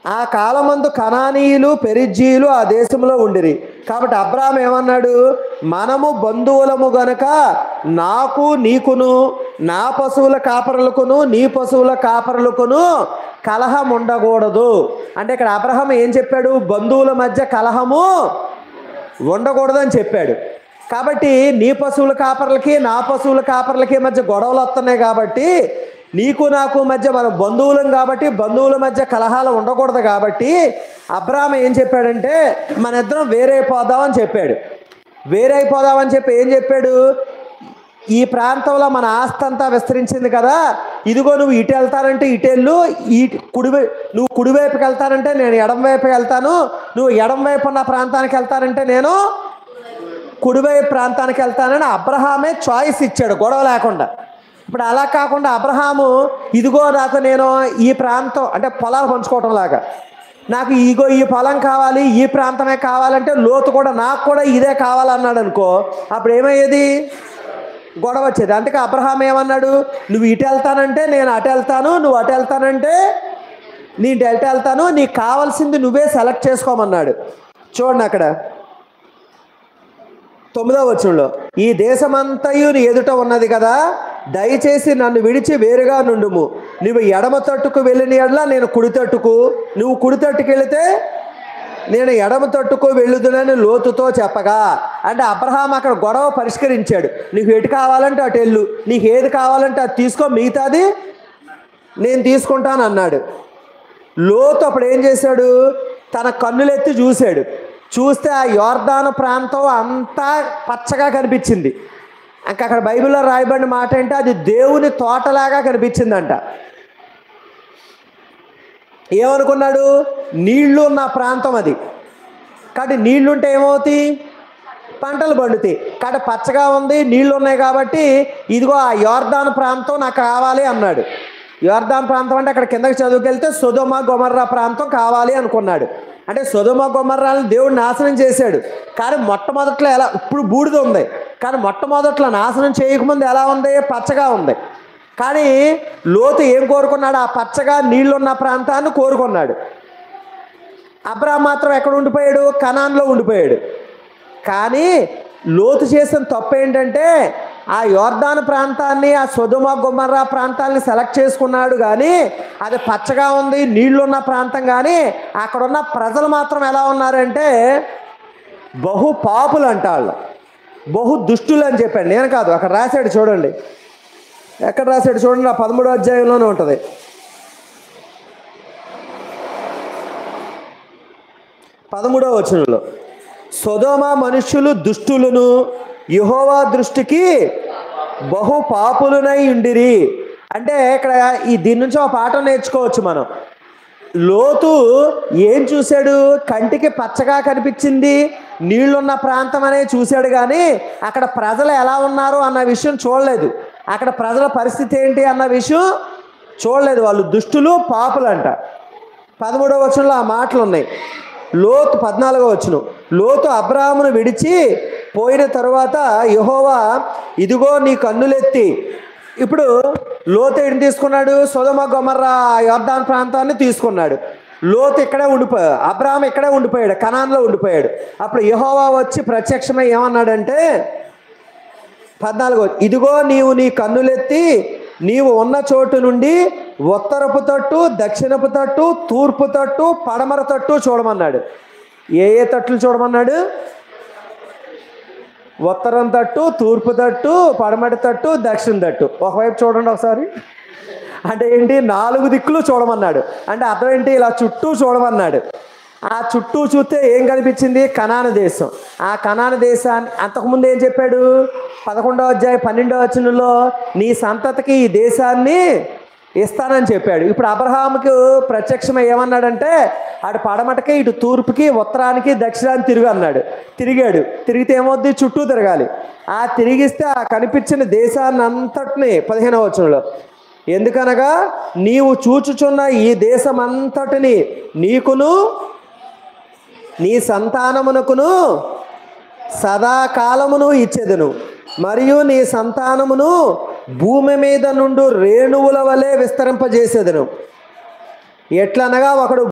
ఆ కాలమందు కనానీయులు పెరిజ్జీయులు ఆ దేశంలో ఉండిరి. కాబట్టి అబ్రాహాం ఏమన్నాడు, మనము బంధువులము గనుక నాకు నీకును నా పశువుల కాపరులకును నీ పశువుల కాపరులకును కలహం ఉండకూడదు. అంటే ఇక్కడ అబ్రహాం ఏం చెప్పాడు, బంధువుల మధ్య కలహము ఉండకూడదని చెప్పాడు. కాబట్టి నీ పశువుల కాపర్లకి నా పశువుల కాపర్లకి మధ్య గొడవలు వస్తున్నాయి. కాబట్టి నీకు నాకు మధ్య మనం బంధువులం కాబట్టి బంధువుల మధ్య కలహాలు ఉండకూడదు. కాబట్టి అబ్రాహాం ఏం చెప్పాడంటే మన ఇద్దరం వేరైపోదామని చెప్పాడు. వేరైపోదామని చెప్పి ఏం చెప్పాడు, ఈ ప్రాంతంలో మన ఆస్తి అంతా విస్తరించింది కదా, ఇదిగో నువ్వు ఇటు వెళ్తానంటే ఇటెళ్ళు, నువ్వు కుడివైపుకి వెళ్తానంటే నేను ఎడం వైపుకి వెళ్తాను, నువ్వు ఎడం వైపు ఉన్న ప్రాంతానికి వెళ్తానంటే నేను కుడివైపు ప్రాంతానికి వెళ్తానని అబ్రహామే చాయిస్ ఇచ్చాడు గొడవ లేకుండా. ఇప్పుడు అలా కాకుండా అబ్రహాము ఇదిగో నాకు నేను ఈ ప్రాంతం అంటే పొలాలు పంచుకోవటం లాగా నాకు ఇగో ఈ పొలం కావాలి ఈ ప్రాంతమే కావాలంటే లోతు కూడా నాకు కూడా ఇదే కావాలన్నాడు అనుకో, అప్పుడు ఏమయ్యేది, గొడవ వచ్చేది. అందుకే అబ్రహాం ఏమన్నాడు, నువ్వు ఇటు వెళ్తానంటే నేను అటు వెళ్తాను, నువ్వు అటు వెళ్తానంటే నేను అటు వెళ్తాను, నీకు కావాల్సింది నువ్వే సెలెక్ట్ చేసుకోమన్నాడు. చూడండి అక్కడ 9వ వచనంలో, ఈ దేశమంతయు నీ ఎదుట ఉన్నది కదా, దయచేసి నన్ను విడిచి వేరుగా నుండుము. నువ్వు ఎడమ తట్టుకు వెళ్ళిన ఎడల నేను కుడి తట్టుకు, నువ్వు కుడి తట్టుకు వెళితే నేను ఎడమ తట్టుకు వెళ్ళుదునని లోతుతో చెప్పగా, అంటే అబ్రహాం అక్కడ గొడవ పరిష్కరించాడు. నీకు ఎటు కావాలంటే అటు వెళ్ళు, నీకు ఏది కావాలంటే అది తీసుకో, మిగతాది నేను తీసుకుంటాను అన్నాడు. లోతు అప్పుడు ఏం చేశాడు, తన కన్నులెత్తి చూశాడు. చూస్తే ఆ యోర్దాను ప్రాంతం అంతా పచ్చగా కనిపించింది. ఇంకా అక్కడ బైబిల్లో రాయబడిన మాట అంటే అది దేవుని తోటలాగా కనిపించిందంట. ఏమనుకున్నాడు, నీళ్లు ఉన్న ప్రాంతం అది, కాబట్టి నీళ్లుంటే ఏమవుతాయి, పంటలు పండుతాయి. కాబట్టి పచ్చగా ఉంది, నీళ్లు ఉన్నాయి కాబట్టి ఇదిగో ఆ యోర్దాను ప్రాంతం నాకు కావాలి అన్నాడు. యోర్దాను ప్రాంతం అంటే అక్కడ కిందకి చదువుకెళ్తే సొదొమ గొమొర్రా ప్రాంతం కావాలి అనుకున్నాడు. అంటే సొదొమ గొమొర్రాలను దేవుడు నాశనం చేశాడు. కానీ మొట్టమొదట్లో ఎలా, ఇప్పుడు బూడిద ఉంది కానీ మొట్టమొదట్లో నాశనం చేయకముందు ఎలా ఉంది, పచ్చగా ఉంది. కానీ లోతు ఏం కోరుకున్నాడు, ఆ పచ్చగా నీళ్లున్న ప్రాంతాన్ని కోరుకున్నాడు. అబ్రాహాం మాత్రం ఎక్కడ ఉండిపోయాడు, కనాన్లో ఉండిపోయాడు. కానీ లోతు చేసిన తప్పు ఏంటంటే ఆ యోర్దాను ప్రాంతాన్ని, ఆ సొదొమ గొమొర్రా ప్రాంతాన్ని సెలెక్ట్ చేసుకున్నాడు. కానీ అది పచ్చగా ఉంది, నీళ్లున్న ప్రాంతం. కానీ అక్కడున్న ప్రజలు మాత్రం ఎలా ఉన్నారంటే బహు పాపులు అంటాళ్ళు, బహు దుష్టులు అని చెప్పాడు. నేను కాదు, అక్కడ రాశాడు చూడండి, ఎక్కడ రాశాడు చూడండి, ఆ 13వ అధ్యాయంలోనే ఉంటుంది. 13వ వచనంలో, సొదొమ మనుష్యులు దుష్టులను యెహోవా దృష్టికి బహు పాపులునై ఉండిరి. అంటే ఇక్కడ దీని నుంచి ఒక పాఠం నేర్చుకోవచ్చు మనం. లోతు ఏం చూశాడు, కంటికి పచ్చగా కనిపించింది నీళ్లున్న ప్రాంతం అనే చూశాడు. కానీ అక్కడ ప్రజలు ఎలా ఉన్నారు అన్న విషయం చూడలేదు. అక్కడ ప్రజల పరిస్థితి ఏంటి అన్న విషయం చూడలేదు. వాళ్ళు దుష్టులు, పాపులంట. 13వ వచనంలో ఆ మాటలు ఉన్నాయి. లోతు 14వ వచనం, లోతు అబ్రాహామును విడిచి పోయిన తరువాత యెహోవా ఇదిగో నీ కన్నులెత్తి, ఇప్పుడు లోతు ఏం తీసుకున్నాడు, సొదొమ గొమొర్రా యోర్దాను ప్రాంతాన్ని తీసుకున్నాడు. లోతు ఇక్కడే ఉండిపోయాడు, అబ్రాహాం ఇక్కడే ఉండిపోయాడు, కనాన్లో ఉండిపోయాడు. అప్పుడు యెహోవా వచ్చి ప్రత్యక్షమై ఏమన్నాడంటే 14, ఇదిగో నీవు నీ కన్నులెత్తి నీవు ఉన్న చోటు నుండి ఉత్తరపు తట్టు, దక్షిణపు తట్టు, తూర్పు తట్టు, పడమర తట్టు చూడమన్నాడు. ఏ ఏ తట్లు చూడమన్నాడు, ఉత్తరం తట్టు, తూర్పు తట్టు, పడమటి తట్టు, దక్షిణ తట్టు. ఒకవైపు చూడండి ఒకసారి. అంటే ఏంటి, 4 దిక్కులు చూడమన్నాడు. అంటే అర్థం ఏంటి, ఇలా చుట్టూ చూడమన్నాడు. ఆ చుట్టూ చూస్తే ఏం కనిపించింది, కనాను దేశం. ఆ కనాను దేశాన్ని అంతకుముందు ఏం చెప్పాడు, 11వ అధ్యాయం 12వ వచనంలో నీ సంతతికి ఈ దేశాన్ని ఇస్తానని చెప్పాడు. ఇప్పుడు అబ్రహాముకు ప్రత్యక్షమై ఏమన్నాడంటే అటు పడమటకి, ఇటు తూర్పుకి, ఉత్తరానికి, దక్షిణానికి తిరుగు అన్నాడు. తిరిగాడు. తిరిగితే ఏమవుద్ది, చుట్టూ తిరగాలి. ఆ తిరిగిస్తే ఆ కనిపించిన దేశాన్ని అంతటిని 15వ వచనంలో, ఎందుకనగా నీవు చూచుచున్న ఈ దేశం అంతటిని నీకును నీ సంతానమునకును సదాకాలమును ఇచ్చేదను, మరియు నీ సంతానమును భూమి మీద నుండి రేణువుల వలె విస్తరింపజేసేదను. ఎట్లనగా ఒకడు